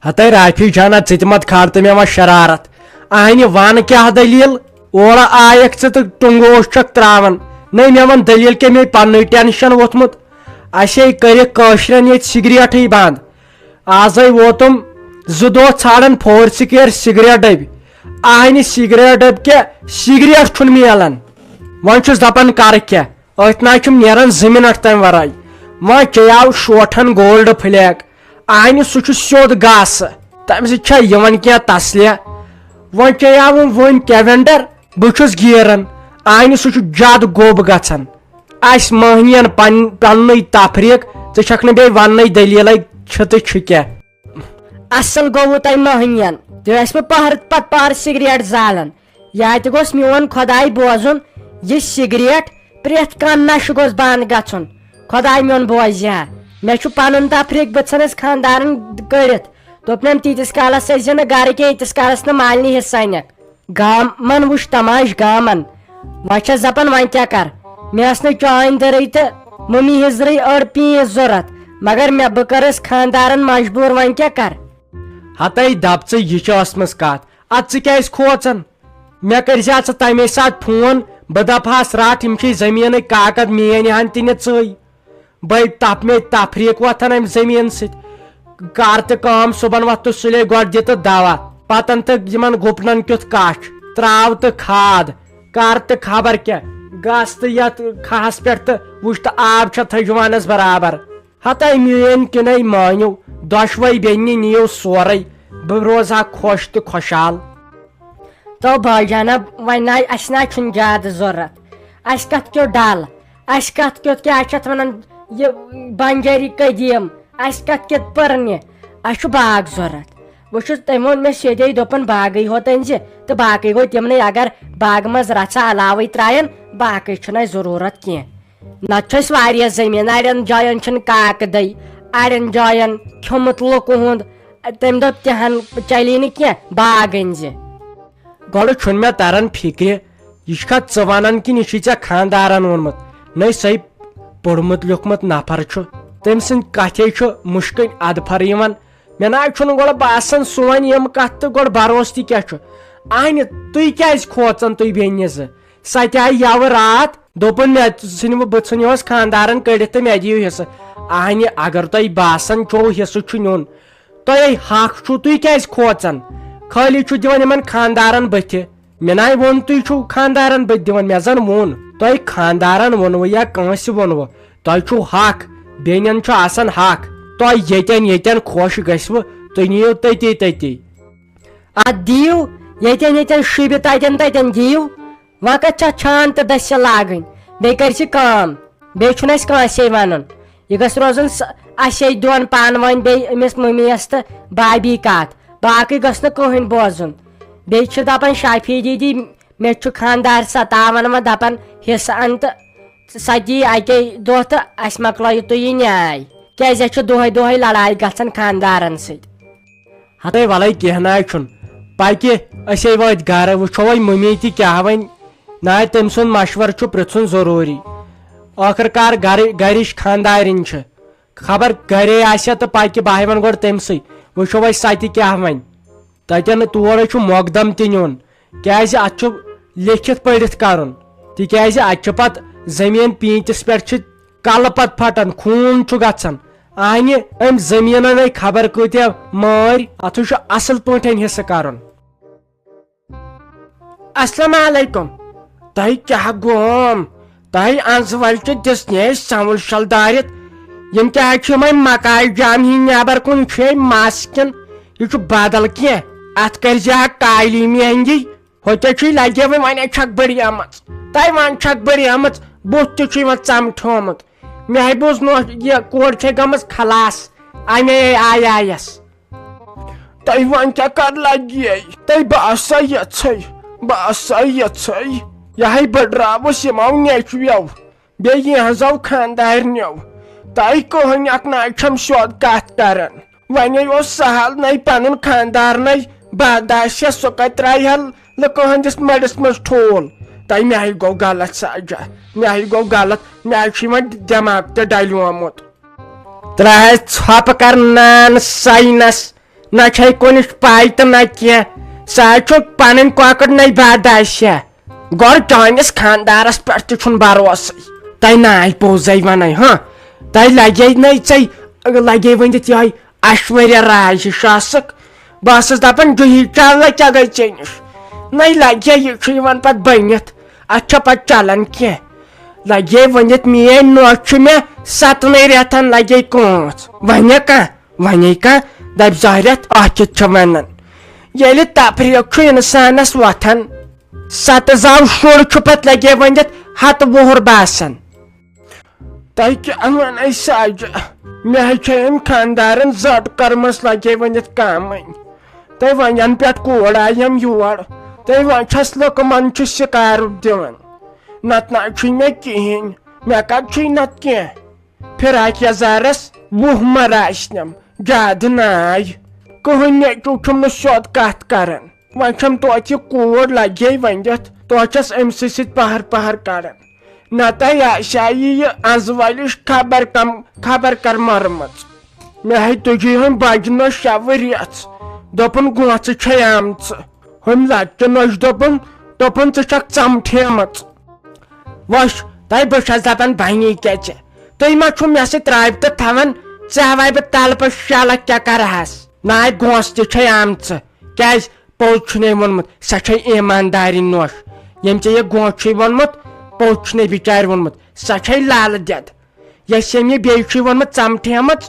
ہتائی رافی جانا ژت کھاڑ مے ما شرارت آہنہِ ون کیا دلیل اورٕ آیکھ ژٕ تہٕ ٹنگوش چھکھ تراون نٔے مے ون دلیل کیا مے پننُے ٹینشن ووتھمُت اسے کٔرِکھ کٲشرٮ۪ن ییٚتہِ سگریٹٕے بنٛد آزے ووتُم 2 دۄہ ژھانڈان فورسکیر سگریٹ ڈبہِ آہنہِ سگریٹ ڈبہِ کیا سگریٹ چھُنہٕ میلان وۄنۍ چھُس دپان کرٕ کیا أتھۍ ناے چھُم نیران 2 منٹ تمہِ ورٲے وۄنۍ چیاو شوٹھن گولڈ فلیک آہنہِ سُہ چھُ سیوٚد گاسہٕ تمہِ سۭتۍ چھا یِوان کینٛہہ تسلیا وۄنۍ چیاوُم وۄنۍ کیوینڈر بہٕ چھُس گیران آہنہِ سُہ چھُ زیادٕ گوٚب گژھان اسہِ مٔہنِین پننُے تفریٖق ژٕ چھکھ نہٕ بیٚیہِ وننٕے دلیٖلے چھِ تہٕ چھُ کیٛاہ اصل گوٚوٕ تۄہہِ مٔہنِین تُہۍ ٲسۍ بہٕ پہرٕ پتہٕ پہر سگریٹ زالان یا تہِ گوٚژھ میون خۄداے بوزُن یہِ سگریٹ پرٛٮ۪تھ کانٛہہ نشہٕ گوٚژھ بنٛد گژھُن خۄداے میون بوزِ ہا مےٚ چھُ پنُن تفریٖق بہٕ ژھٕنس خانٛدارن کٔڑِتھ دوٚپنم تیٖتِس کالس ٲسۍ زِ نہٕ گرٕ کینٛہہ ییٖتِس کالس نہٕ مالنہِ حصہٕ انکھ گامن وٕچھ تماش گامن وۄنۍ چھس دپان وۄنۍ کیٛاہ کر مےٚ ٲس نہٕ چٲنۍ دٔرٕے تہٕ مٔمی ہِنٛزرٕے أڑ پیٖس ضوٚرتھ مگر بہٕ کٔرٕس خانٛدارن مجبوٗر وۄنۍ کیٛاہ کر ہتائی دپ ژٕ یہِ چھِ ٲسمٕژ کتھ ادٕ ژٕ کیٛازِ کھوژان مےٚ کٔرزِ ژٕ تمے ساتہٕ فون بہٕ دپہس رٹھ یِم چھِ زٔمیٖنٕکۍ کاکد میٲنۍ ہن تہِ نہِ ژٕے مے تفریٖق وۄتھان امہِ زٔمیٖن سۭتۍ کر تہٕ کٲم صبحن وۄتھ تہٕ سُلے گۄڈٕ دِ تہٕ دوا پتن تہٕ یِمن گُپنن کیُتھ کچھ تراو تہٕ کھاد کر تہٕ خبر کیٛاہ گژھ تہٕ یتھ کھہس پٮ۪ٹھ تہٕ وٕچھ تہٕ آب چھا تھجوانس برابر ہتائی میٲنۍ کِنے مٲنِو دۄشوے بیٚنہِ نِیِو سورے بہٕ روزٕ ہا خۄش تہٕ خۄشحال تو بھائی جانا وۄنۍ ناے اسہِ ناے چھُنہٕ زیادٕ ضوٚرتھ اسہِ کتھ کیُتھ ڈل اسہِ کتھ کیُتھ کیٛاہ چھِ اتھ ونان یہِ بنجٲری قدیٖم اسہِ کتھ کیُتھ پٔرنہِ اسہِ چھُ باغ ضوٚرتھ بہٕ چھُس تٔمۍ ووٚن مےٚ سیٚدے دوٚپُن باغٕے ہوت أنۍ زِ تہٕ باقٕے گوٚو تِمنٕے اگر باغہٕ منٛز رژھا علاوٕے ترٛاین باقٕے چھُنہٕ اسہِ ضروٗرت کینٛہہ نتہٕ چھُ اسہِ واریاہ زٔمیٖن اڑٮ۪ن جاین چھُنہٕ کاکدٕے اڑٮ۪ن جاین کھیوٚمُت لُکہٕ ہُنٛد تٔمۍ دوٚپ تِہن چلی نہٕ کینٛہہ باغ أنۍ زِ گۄڈٕ چھُنہٕ مےٚ تران فِکرِ یہِ چھُکھا ژٕ ونان کِنہٕ یہِ چھُے ژےٚ خانٛدارن ووٚنمُت نٔے سۄے پوٚرمُت لیوٗکھمُت نفر چھُ تٔمۍ سٕنٛدِ کتھے چھُ مُشکٕنۍ ادفر یِوان مےٚ نہ چھُنہٕ گۄڈٕ باسان سُہ وۄنۍ یِم کتھ تہٕ گۄڈٕ بروسہٕ تہِ کیٛاہ چھُ اہنہِ تُہۍ کیٛازِ کھوژان تُہۍ بیٚنہِ زٕ سۄ تہِ آیہِ یوٕ راتھ دوٚپُن مےٚ ژھٕنِو بہٕ ژھٕنِوس خانٛدارن کٔڑِتھ تہٕ مےٚ دِیِو حصہٕ اہنہِ اگر تۄہہِ باسان چھُو حصہٕ چھُ نیُن تۄہے حق چھُو تُہۍ کیٛازِ کھوژان خٲلی چھُ دِوان یِمن خانٛدارن بٕتھِ مےٚ ناے ووٚن تُہۍ چھُو خانٛدارن بٕتھِ دِوان مےٚ زن ووٚن تۄہہِ خانٛدارن ووٚنوٕ یا کٲنٛسہِ ووٚنوٕ تۄہہِ چھُو حق بیٚنٮ۪ن چھُ آسان حق تۄہہِ ییٚتٮ۪ن خۄش گژھوٕ تُہۍ نِیِو تٔتی اتھ دِیِو ییٚتٮ۪ن شوٗبہِ تتٮ۪ن دِیِو وۄنۍ کتھ چھِ اتھ چھان تہٕ دٔسِل لاگٕنۍ بیٚیہِ کٔرۍ زِ کٲم بیٚیہِ چھُنہٕ اسہِ کٲنٛسے ونُن یہِ گژھِ روزُن اسے دۄن پانہٕ ؤنۍ بیٚیہِ أمِس مٔمی یس تہٕ بابی کتھ باقٕے گژھِ نہٕ کٕہٕنۍ بوزُن بیٚیہِ چھِ دپان شافی دیدی مےٚ چھُ خانٛدار ستاون وۄنۍ دپان حصہٕ ان تہٕ سۄ دِیہِ اکے دۄہ تہٕ اسہِ مۄکلٲیِو تُہۍ یہِ نیاے کیٛازِ اسہِ چھِ دۄہے لڑایہِ گژھان خانٛدارن سۭتۍ ہتائی وَلے کینٛہہ ناے چھُنہٕ پکہِ أسے وٲتۍ گرٕ وٕچھو وۄنۍ مٔمی تہِ کیٛاہ وَنہِ ناے تٔمۍ سُنٛد مشورٕ چھُ پرٛژھُن ضروٗری ٲخٕر کار گرِچ خانٛدارِنۍ چھِ خبر گرے آسہِ تہٕ پکہِ بہٕ وَنہٕ گۄڈٕ تٔمسٕے وٕچھو وۄنۍ سۄ تہِ کیٛاہ وَنہِ تتٮ۪ن تورے چھُ مۄقدم تہِ نیُن کیٛازِ اتھ چھُ لیکھِتھ پٔرِتھ کرُن تِکیٛازِ اتہِ چھُ پتہٕ زٔمیٖن پیٖنتِس پٮ۪ٹھ چھِ کلہٕ پتہٕ پھٹان خوٗن چھُ گژھان اہنہِ أمۍ زٔمیٖنن خبر کۭتیاہ مٲرۍ اتھ چھُ اصل پٲٹھۍ حصہٕ کرُن السلام علیکم تۄہہِ کیٛاہ گوٚوم تۄہہِ انزٕ ولچہِ دِژنہِ سمٕل شل دٲرِتھ یِم کیٛاہ چھِ یِمے مکاے جام ہِنٛدۍ نٮ۪بر کُن چھُ مس کِنہٕ یہِ چھُ بدل کینٛہہ اتھ کٔرزِ ہا کالی مہنگی ہوٚتے چھُے لگے وۄنۍ چھکھ بٔریمٕژ تۄہہِ وۄنۍ چھکھ بٔریمٕژ بُتھ تہِ چھُے وۄنۍ ژمٹھومُت مےٚ ہے بوٗز یہِ کورِ چھے گٔمٕژ خلاص امے آیس تۄہہِ وۄنۍ کیٛاہ کر لگے تۄہہِ باسا یژھے یہے بٔڈراوُس یِمو نیچویو بیٚیہِ یِہنٛزو خانٛدارنیو تۄہہِ کٕہٕنۍ اکھ ناے چھم سیوٚد کتھ کران وۄنۍ اوس سہل نَے پنُن خانٛدارنَے برداشیا سُہ کتہِ ترایہِ ہا لُکہٕ ہٕنٛدِس مٔڈِس منٛز ٹھوٗل تۄہہِ مےٚ ہے گوٚو غلط ساجا مےٚ ہے گوٚو غلط مےٚ ہے چھُ وۄنۍ دٮ۪ماغ تہِ ڈلیومُت ترٛاے ژھۄپہٕ کر نان ساینس نہ چھے کونش پائی تو نہ کیا سا پن کۄکر نئی برداشیا گۄڈٕ چٲنِس خاندارس پٮ۪ٹھ تہِ چھُنہٕ بھروسے تۄہہِ ناے پوٚزے ونے ہاں تۄہہِ لگے نَے ژےٚ لگے ؤنِتھ یِہوے ایشوریا راے ہِش ٲسٕکھ بہٕ ٲسٕس دپان جوہی چاولہ کیٛاہ گٔے ژےٚ نِش نَے لگے یہِ چھُ یِوان پتہٕ بٔنِتھ اتھ چھا پتہٕ چلان کینٛہہ لگے ؤنِتھ میٲنۍ نۄش چھُ مےٚ 7 رٮ۪تن لگے کٲنٛژ ونے کانٛہہ دپہِ 2 رٮ۪تھ اتھ کِتھ چھِ ونان ییٚلہِ تفریٖق چھُ انسانس وۄتھان 7 زاو شُر چھُ پتہٕ لگے ؤنِتھ 7 وُہُر باسان تۄہہِ کیٛاہ ونو ساجا مےٚ حظ چھےٚ أمۍ خاندارن زٹ کٔرمٕژ لگے ؤنِتھ کامٕے تۄہہِ ونٮ۪ن پٮ۪ٹھ کوٗر آیم یور تۄہہِ وۄنۍ چھس لُکہٕ چھُ شِکارُک دِوان نتہٕ نہ چھُے مےٚ کِہیٖنۍ مےٚ کتہِ چھُے نتہٕ کینٛہہ فِراق یزارس 20 مر آسنم زیادٕ ناے کٕہٕنۍ نیٚچوٗ چھُم نہٕ سیوٚد کتھ کران وۄنۍ چھم توتہِ یہِ کوٗر لگے ؤنِتھ توتہِ چھس أمسٕے سۭتۍ پہر کران نتہٕ آسہِ یہِ انزٕ خبر کر مرمٕژ مےٚ ہے تُجی ہُم بجہِ نۄش 6 ؤرِیژ دوٚپُن گونٛژٕ چھے آمژٕ ہُم لۄکچہِ نۄش دوٚپُن ژٕ چھکھ ژمٹھیمٕژ وۄچھ تۄہہِ بہٕ چھس دپان بنی کیٛاہ ژےٚ تُہۍ ما چھُو مےٚ سۭتۍ رٲبطہٕ تھاوان ژےٚ ہاوے بہٕ تلپہٕ شلک کیٛاہ کرہس ناے گونٛژٕ تہِ چھے آمژٕ کیٛازِ پوٚز چھُنَے ووٚنمُت سۄ چھے ایٖمانداری نۄش ییٚمۍ ژےٚ یہِ گونٛژ چھُے ووٚنمُت پوٚز چھُنَے بِچارِ ووٚنمُت سۄ چھے لالہٕ دٮ۪د یۄس ییٚمۍ یہِ بیٚیہِ چھُے ووٚنمُت ژمٹھیمٕژ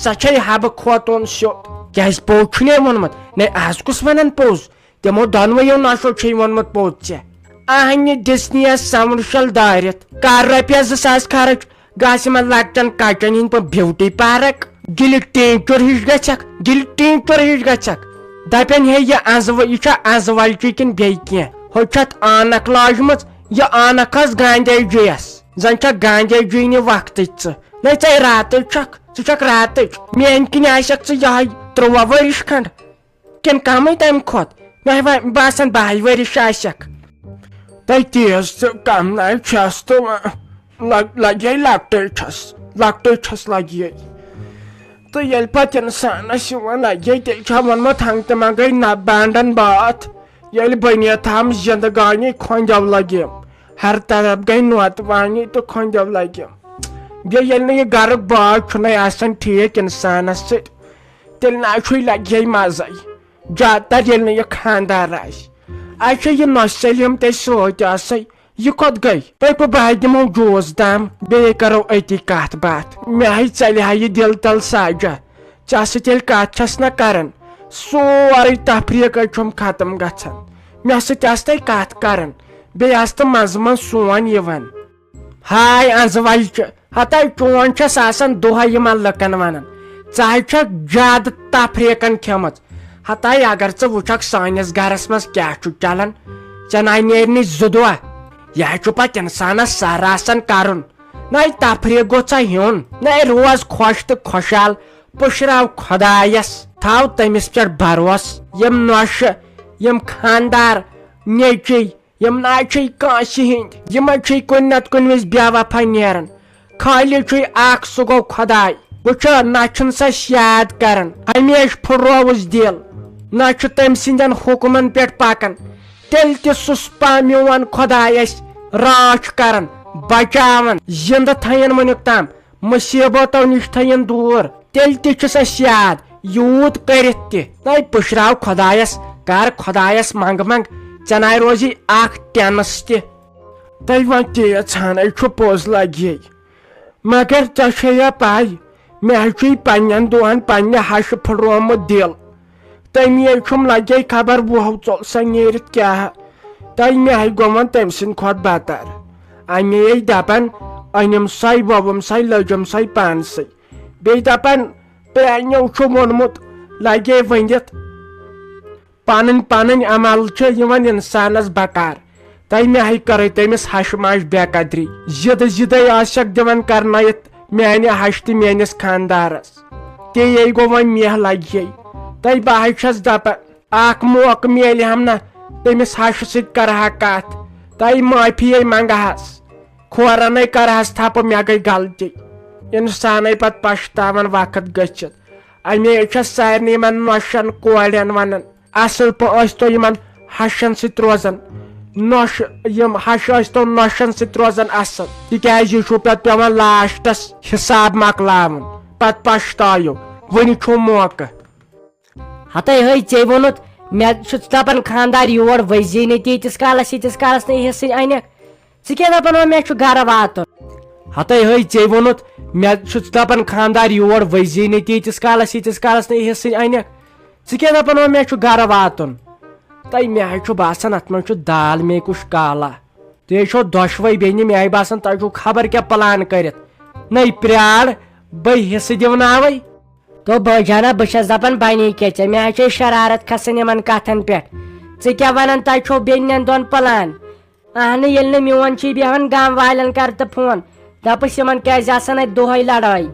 سۄ چھے حبہٕ کھوتون سیوٚد کیٛازِ پوٚز چھُنَے ووٚنمُت نَے آز کُس ونان پوٚز تِمو دۄنوَیو نۄشو چھے ووٚنمُت پوٚز ژےٚ اہنہِ دِژنِیس سمرشل دٲرِتھ کر رۄپیس 2,000 خرٕچ گژھ یِمن لۄکٹٮ۪ن کچن ہِنٛدۍ پٲٹھۍ بیوٹی پارک گِلہِ ٹیٖنچُر ہِش گژھکھ دپن ہے یہِ چھا انزٕ ولچی کِنہٕ بیٚیہِ کینٛہہ ہُہ چھتھ عٲنکھ لاجمٕژ یہِ عٲنکھ ٲس گاندھی جِیس زن چھکھ گاندھی جی نہِ وقتٕچ ژٕ ژے راتٕچ چھکھ راتٕچ میٲنۍ کِنۍ آسکھ ژٕ یِہوے 13 ؤرِش کھنٛڈ کِنہٕ کمٕے تمہِ کھۄتہٕ مےٚ باسان 22 ؤرِش آسکھ تۄہہِ تیز تہٕ کم ناے چھس تہٕ لگے لۄکٹٕے چھس لگے تہٕ ییٚلہِ پتہٕ انسانس یِوان لگے تیٚلہِ چھا ووٚنمُت ہنٛگ تہٕ منٛگے نہ بانڈن باتھ ییٚلہِ بنیتھام زندگانی کھۄنٛجو لگیم ہر طرف گٔے نوتوانی تہٕ کھۄنٛجو لگیم بیٚیہِ ییٚلہِ نہٕ یہِ گرُک باغ چھُنَے آسان ٹھیٖک انسانس سۭتۍ تیٚلہِ نہ چھُے لگے مزے زیادٕ تر ییٚلہِ نہٕ یہِ خاندار آسہِ یہِ نۄش سلیم تے سۭتۍ آسے یہِ کوٚت گٔے پٔکِو بہٕ دِمو جوٗس دام بیٚیہِ کرو أتی کتھ باتھ مےٚ ہے ژلہِ ہا یہِ دِل تل ساجا ژےٚ سۭتۍ ییٚلہِ کتھ چھس نہ کران سورُے تفریٖقے چھُم ختم گژھان مےٚ سۭتۍ آسہٕ کتھ کران بیٚیہِ آسہٕ تہٕ منٛزٕ منٛزٕ سون یِوان ہاے انزٕ ولچہِ ہتے چون چھس آسان دۄہے یِمن لُکن ونان ژٕ حظ چھکھ زیادٕ تفریٖقن کھیٚمٕژ ہتے اگر ژٕ وٕچھکھ سٲنِس گرس منٛز کیٛاہ چھُ چلان ژےٚ ناے نیرِ نہٕ 2 دۄہ یہِ حظ چھُ پتہٕ انسانس سر آسان کرُن نَے تفریٖق گوٚژھ ژےٚ ہیوٚن نَے روز خۄش تہٕ خۄشحال پُشراو خۄدایس تھاو تٔمِس پٮ۪ٹھ بھروسہٕ یِم نۄشہٕ یِم خاندار نیٚچِی یِم نہ چھِ کٲنٛسہِ ہِنٛدۍ یِمے چھِ کُنہِ نتہٕ کُنہِ وِزِ بے وفا نیران خٲلی چھُے اکھ سُہ گوٚو خۄداے وٕچھو نہ چھُنہٕ سس یاد کران ہمیشہٕ پھُرووُس دِل نہ چھُ تٔمۍ سٕنٛدٮ۪ن حُکمن پٮ۪ٹھ پکان تیٚلہِ تہِ سُسپا میون خۄداے اَسہِ رٲچھ کران بچاوان زِنٛدٕ تھاین وُنیُک تام مُصیبتو نِش تھاین دوٗر تیٚلہِ تہِ چھُس اَسہِ یاد یوٗت کٔرِتھ تہِ نَے پُشراو خۄدایس کر خۄدایس منٛگ ژےٚ ناے روزی اکھ ٹینس تہِ تۄہہِ وۄنۍ تیز ژھانے چھُ پوٚز لگے مگر ژےٚ چھے یا پاے مےٚ حظ چھُے پننٮ۪ن دۄہن پننہِ ہشہِ پھُٹرومُت دِل تٔمی چھُم لگے خبر 20 سا نیٖرِتھ کیٛاہ تۄہہِ مےٚ ہے گوٚمُت تٔمۍ سٕنٛدِ کھۄتہٕ بدتر اَمے دپان أنِم سَے ووٚوُم سَے لٔجِم سَے پانسٕے بیٚیہِ دپان پرٛانیو چھُ ووٚنمُت لگے ؤنِتھ پنٕنۍ عمل چھِ یِوان انسانس بکار تۄہہِ مےٚ ہے کٔرٕے تٔمِس ہشہِ ماش بے قدری زِدٕے ٲسکھ دِوان کرنٲیِتھ میانہِ ہشہِ تہٕ میٲنِس خاندارس تے گوٚو وۄنۍ مےٚ لگے تۄہہِ بہٕ حظ چھس دپان اکھ موقعہٕ میلہِ ہم نہ تٔمِس ہشہِ سۭتۍ کرہا کتھ تۄہہِ معٲفی منگہس کھورنے کرہس تھپہٕ مےٚ گٔے غلطی انسانے پتہٕ پشتاوان وقت گٔژھِتھ امی سارنی نوشن کورین ونان اصل پٲٹھۍ تو یمن ہشن ست روزان نوش یم ہش تو نوشن ست روزان اصل تکیاز یہ پتہ پیوان لاسٹس حساب مکلاون پتہ پشتایو ونہِ چھُ موقع ہتے ہے ے وونت مے دپان خاندار یور ؤزی نہٕ تیٖتِس کالس نہٕ حصہٕ انکھ ژٕ کیٛاہ دپان مےٚ چھُ گرٕ واتُن ہتے ہے ے وونت مے دپان خاندار یور ؤزی نہٕ تیٖتِس کالس نہٕ حصہٕ انکھ ژٕ کیٛاہ دپان مےٚ چھُ گرٕ واتُن تۄہہِ مےٚ حظ چھُ باسان اتھ منٛز چھُ دال مے کُش کالا تُہۍ چھو دۄشوے بیٚنہِ مےٚ باسان تۄہہِ چھُو خبر کیٛاہ پلان کٔرِتھ نٔے پرٛار بہٕ حصہٕ دِوناوے تو بٲے جانا بہٕ چھس دپان بنی کیٛاہ ژےٚ مےٚ حظ چھے شرارت کھسان یِمن کتھن پٮ۪ٹھ ژٕ کیٛاہ ونان تۄہہِ چھو بیٚنٮ۪ن دۄن پلان اہنہٕ ییٚلہِ نہٕ میون چھُے بیہوان گام والٮ۪ن کر تہٕ فون دپس یِمن کیٛازِ آسان اتہِ دۄہے لڑٲے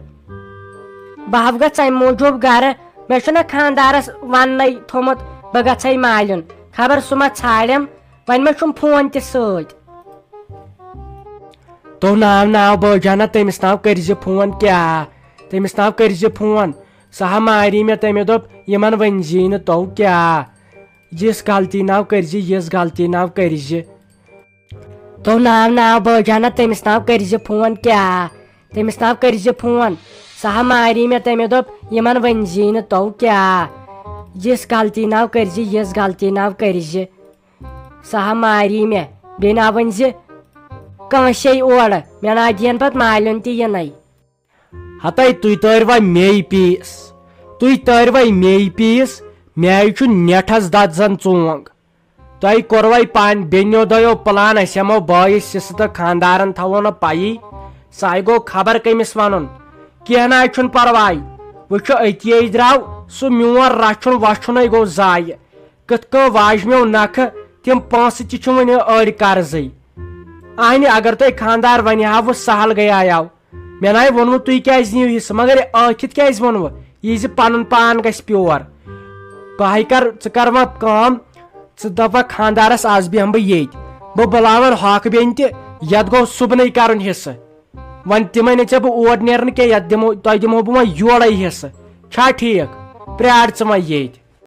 بہٕ گژھ امہِ موٗجوٗب گرٕ مےٚ چھُنہ خاندارس وننے تھوٚمُت بہٕ گژھے مالُن خبر سُہ ما ژھانڈٮ۪م وۄنۍ ما چھُم فون تہِ سۭتۍ تو ناو بٲے جانا تٔمِس ناو کٔرزِ فون کیٛاہ تٔمِس ناو کٔرزِ فون سۄ ہا ماری مےٚ تٔمۍ دوٚپ یِمن ؤنزی نہٕ تو کیٛاہ یِژھ غلطی ناو کٔرزِ یِژھ غلطی ناو کٔرزِ تو ناو بٲے جانا تٔمِس ناو کٔرزِ فون کیٛاہ تٔمِس ناو کٔرزِ فون سۄ ہا ماری مےٚ تٔمۍ دوٚپ یِمن ؤنزی نہٕ تو کیٛاہ یِژھ غلطی ناو کٔرزِ یِژھ غلطی ناو کٔرزِ سۄ ہا ماری مےٚ بیٚیہِ نا ؤنزِ کٲنٛسے اورٕ مےٚ نا دِین پتہٕ مالِیُن تہِ یِنَے ہتے تُہۍ تٲروا مے پیٖس مے چھُ نیٹھس دزان ژونگ تۄہہِ کوٚروے پان بیٚنیو دۄیو پلان أسۍ ہٮ۪مو بٲیِس حصہٕ تہٕ خاندارن تھاوو نہٕ پیی ساے گوٚو خبر کٔمِس ونُن کینٛہہ نہ حظ چھُنہٕ پرواے وٕچھو أتی درٛاو سُہ میون رچھُن وچھُنے گوٚو ضایہِ کِتھ کٔنۍ واجمیو نکھٕ تِم پونٛسہٕ تہِ چھِ وُنہِ أڑۍ قرضٕے اہنہِ اگر تۄہہِ خاندار ونہِ ہاوٕ سہل گٔیاو مےٚ ناے ووٚنوٕ تُہۍ کیٛازِ نِیِو حصہٕ مگر ٲکھِتھ کیٛازِ ووٚنوٕ یہِ زِ پنُن پان گژھِ پیور بہٕ کر ژٕ کر وۄنۍ کٲم ژٕ دپکھ خاندارس آز بیہمہٕ بہٕ ییٚتۍ بہٕ بُلاون ہۄکھ بیٚنہِ تہِ یتھ گوٚو صُبحنٕے کرُن حصہٕ وۄنۍ تِمے نہٕ ژےٚ بہٕ اور نیرنہٕ کینٛہہ یتھ دِمو تۄہہِ دِمو بہٕ وۄنۍ یورے حصہٕ چھا ٹھیٖک پرٛار ژٕ وۄنۍ ییٚتۍ